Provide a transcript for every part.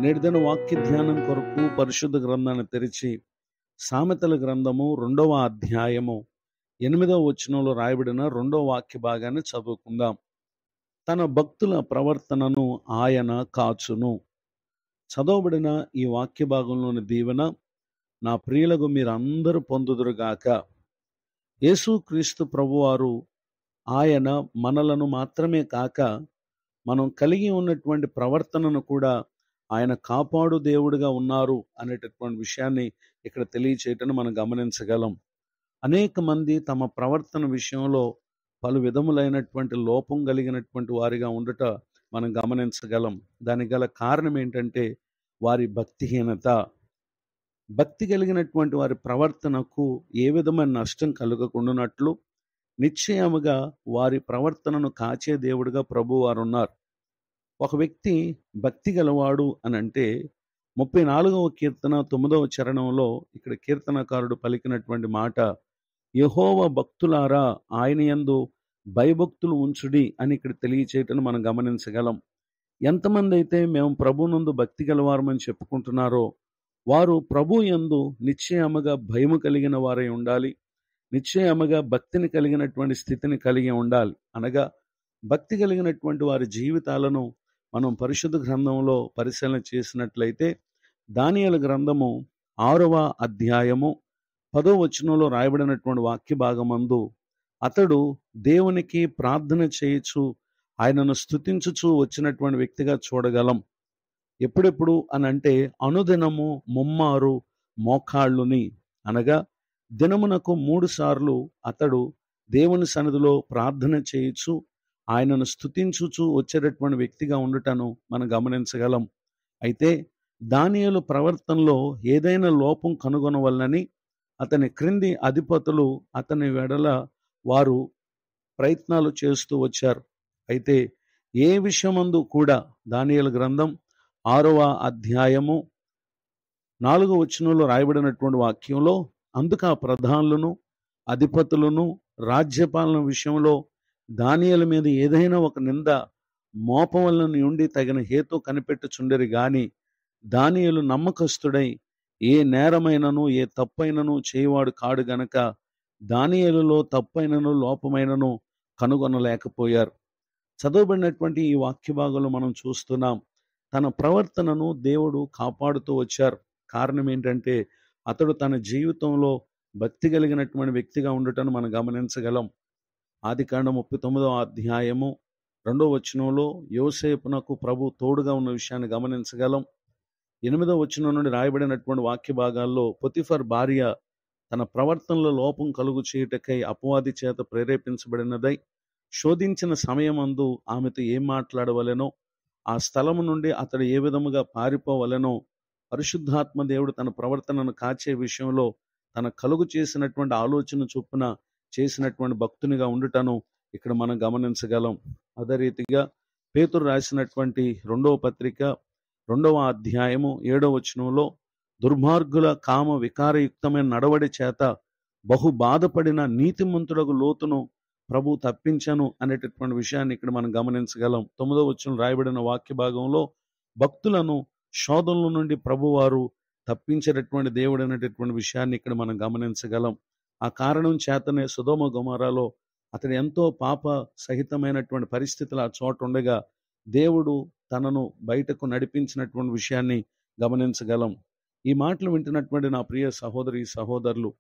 నేటిదిన వాక్య ధ్యానం కొరకు పరిశుద్ధ గ్రంథాన్ని తెరిచి సామెతల గ్రంథము 2వ అధ్యాయము 8వ వచనంలో రాయబడిన 2వ వాక్య భాగాన్ని చదువుకుందాం. తన భక్తుల ప్రవర్తనను ఆయన కాచును. చదవబడిన ఈ వాక్య భాగంలోని దీవెన నా ప్రియులకు మీరందరూ పొందుదురుగాక. యేసుక్రీస్తు ప్రభువారు ఆయన మనలను మాత్రమే కాక మనం కలిగి ఉన్నటువంటి ప్రవర్తనను కూడా ఆయన కాపాడు దేవుడిగా ఉన్నారు అనేటటువంటి విషయాన్ని ఇక్కడ తెలియచేయటం మనం గమనించగలం. అనేక మంది తమ ప్రవర్తన విషయంలో పలు విధములైనటువంటి లోపం కలిగినటువంటి వారిగా ఉండట మనం గమనించగలం. దానికి గల కారణం ఏంటంటే వారి భక్తిహీనత. భక్తి కలిగినటువంటి వారి ప్రవర్తనకు ఏ విధమైన నష్టం కలగకుండానట్లు నిశ్చయముగా వారి ప్రవర్తనను కాచే దేవుడిగా ప్రభువారు ఉన్నారు. ఒక వ్యక్తి భక్తి గలవాడు అని అంటే 34వ కీర్తన 9వ చరణంలో ఇక్కడ కీర్తనకారుడు పలికినటువంటి మాట, యెహోవా భక్తులారా ఆయన యందు భయభక్తులు ఉంచుడి అని ఇక్కడ తెలియచేయటం మనం గమనించగలం. ఎంతమంది అయితే మేము ప్రభునందు భక్తి గలవారమని చెప్పుకుంటున్నారో వారు ప్రభు యందు నిశ్చయముగా భయము కలిగిన వారై ఉండాలి. నిశ్చయముగా భక్తిని కలిగినటువంటి స్థితిని కలిగి ఉండాలి. అనగా భక్తి కలిగినటువంటి వారి జీవితాలను మనం పరిశుద్ధ గ్రంథంలో పరిశీలన చేసినట్లయితే దానియేలు గ్రంథము 6వ అధ్యాయము 10వ వచనంలో రాయబడినటువంటి వాక్య భాగమందు అతడు దేవునికి ప్రార్థన చేయుచు ఆయనను స్తుతించుచు వచ్చినటువంటి వ్యక్తిగా చూడగలం. ఎప్పుడెప్పుడు అని అంటే అనుదినము ముమ్మారు మోకాళ్ళుని, అనగా దినమునకు 3 సార్లు అతడు దేవుని సన్నిధిలో ప్రార్థన చేయుచు ఆయనను స్తుతించుచు వచ్చేటటువంటి వ్యక్తిగా ఉండటను మనం గమనించగలం. అయితే దానియేలు ప్రవర్తనలో ఏదైనా లోపం కనుగొనవలనని అతని క్రింది అధిపతులు అతని వెడల వారు ప్రయత్నాలు చేస్తూ వచ్చారు. అయితే ఏ విషయమందు కూడా దానియేలు గ్రంథం 6వ అధ్యాయము 4వ వచనంలో రాయబడినటువంటి వాక్యంలో అందుకు ఆ ప్రధానులను అధిపతులను రాజ్యపాలన విషయంలో దానియేలు మీద ఏదైనా ఒక నింద మోపవలన ఉండి తగిన హేతు కనిపెట్టుచుండెరు గాని దానియేలు నమ్మకస్తుడై ఏ నేరమైనను ఏ తప్పైనను చేయవాడు కాడు గనక దానియేలులో తప్పైనను లోపమైనను కనుగొనలేకపోయారు. చదవబడినటువంటి ఈ వాక్య భాగంలో మనం చూస్తున్నాం, తన ప్రవర్తనను దేవుడు కాపాడుతూ వచ్చారు. కారణం ఏంటంటే అతడు తన జీవితంలో భక్తి కలిగినటువంటి వ్యక్తిగా ఉండటం మనం గమనించగలం. ఆదికాండం 39వ అధ్యాయము 2వ వచనంలో యోసేపునకు ప్రభు తోడుగా ఉన్న విషయాన్ని గమనించగలం. 8వ వచనం నుండి రాయబడినటువంటి వాక్య భాగాల్లో పొతిఫర్ భార్య తన ప్రవర్తనలో లోపం కలుగు చేయుటకై అపవాది చేత ప్రేరేపించబడినదై శోధించిన సమయమందు ఆమెతో ఏం మాట్లాడవలెనో, ఆ స్థలము నుండి అతడు ఏ విధముగా పారిపోవలెనో పరిశుద్ధాత్మ దేవుడు తన ప్రవర్తనను కాచే విషయంలో తన కలుగు చేసినటువంటి ఆలోచన చొప్పున చేసినటువంటి భక్తునిగా ఉండుటను ఇక్కడ మనం గమనించగలం. అదే రీతిగా పేతురు రాసినటువంటి 2వ పత్రిక 2వ అధ్యాయము 7వ వచనంలో దుర్మార్గుల కామ వికారయుక్తమైన నడవడి చేత బహు బాధపడిన నీతిమంతుడకు లోతును ప్రభు తప్పించను అనేటటువంటి విషయాన్ని ఇక్కడ మనం గమనించగలం. 9వ వచనం రాయబడిన వాక్య భాగంలో భక్తులను శోధనల నుండి ప్రభువారు తప్పించేటటువంటి దేవుడు అనేటటువంటి విషయాన్ని ఇక్కడ మనం గమనించగలం. ఆ కారణం చేతనే సొదొమ గొమొర్రాలో అతడు ఎంతో పాప సహితమైనటువంటి పరిస్థితులు ఆ చోట ఉండగా దేవుడు తనను బయటకు నడిపించినటువంటి విషయాన్ని గమనించగలం. ఈ మాటలు వింటున్నటువంటి నా ప్రియ సహోదరి సహోదరులు,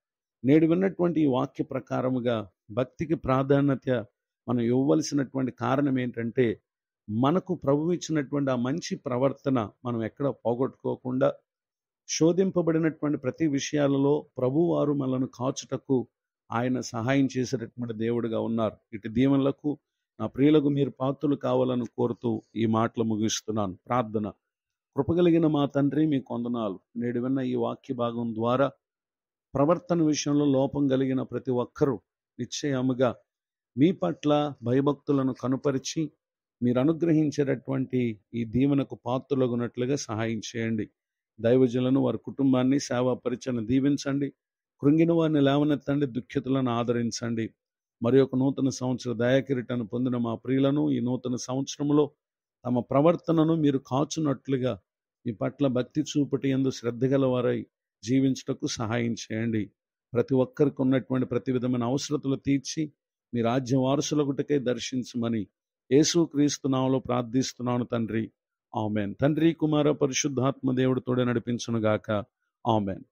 నేడు విన్నటువంటి ఈ వాక్య ప్రకారముగా భక్తికి ప్రాధాన్యత మనం ఇవ్వవలసినటువంటి కారణం ఏంటంటే మనకు ప్రభు ఇచ్చినటువంటి ఆ మంచి ప్రవర్తన మనం ఎక్కడ పోగొట్టుకోకుండా శోధింపబడినటువంటి ప్రతి విషయాలలో ప్రభువారు మనల్ని కాచుటకు ఆయన సహాయం చేసేటటువంటి దేవుడిగా ఉన్నారు. ఇటు దీవెనలకు నా ప్రియులకు మీరు పాత్రలు కావాలని కోరుతూ ఈ మాటలు ముగిస్తున్నాను. ప్రార్థన. కృపగలిగిన మా తండ్రి, మీ కొందనాలు. నేడు విన్న ఈ వాక్య భాగం ద్వారా ప్రవర్తన విషయంలో లోపం కలిగిన ప్రతి ఒక్కరూ నిశ్చయముగా మీ పట్ల భయభక్తులను కనుపరిచి మీరు అనుగ్రహించేటటువంటి ఈ దీవెనకు పాత్రలగునట్లుగా సహాయం చేయండి. దైవజనులను వారి కుటుంబాన్ని సేవా పరిచయను దీవించండి. కృంగిన వారిని లేవనెత్తండి, దుఃఖితులను ఆదరించండి. మరి ఒక నూతన సంవత్సర దయాకిరీటాన్ని పొందిన మా ప్రియులను ఈ నూతన సంవత్సరంలో తమ ప్రవర్తనను మీరు కాచునట్లుగా మీ పట్ల భక్తి చూపుటి యందు శ్రద్ధ గలవారై జీవించుటకు సహాయం చేయండి. ప్రతి ఒక్కరికి ఉన్నటువంటి ప్రతి విధమైన అవసరతలు తీర్చి మీ రాజ్య వారసులగుటకై దర్శించమని యేసుక్రీస్తు నామములో ప్రార్థిస్తున్నాను తండ్రి. ఆమెన్. తండ్రి, కుమార, పరిశుద్ధాత్మ దేవుడు తోడే నడిపించును గాక. ఆమెన్.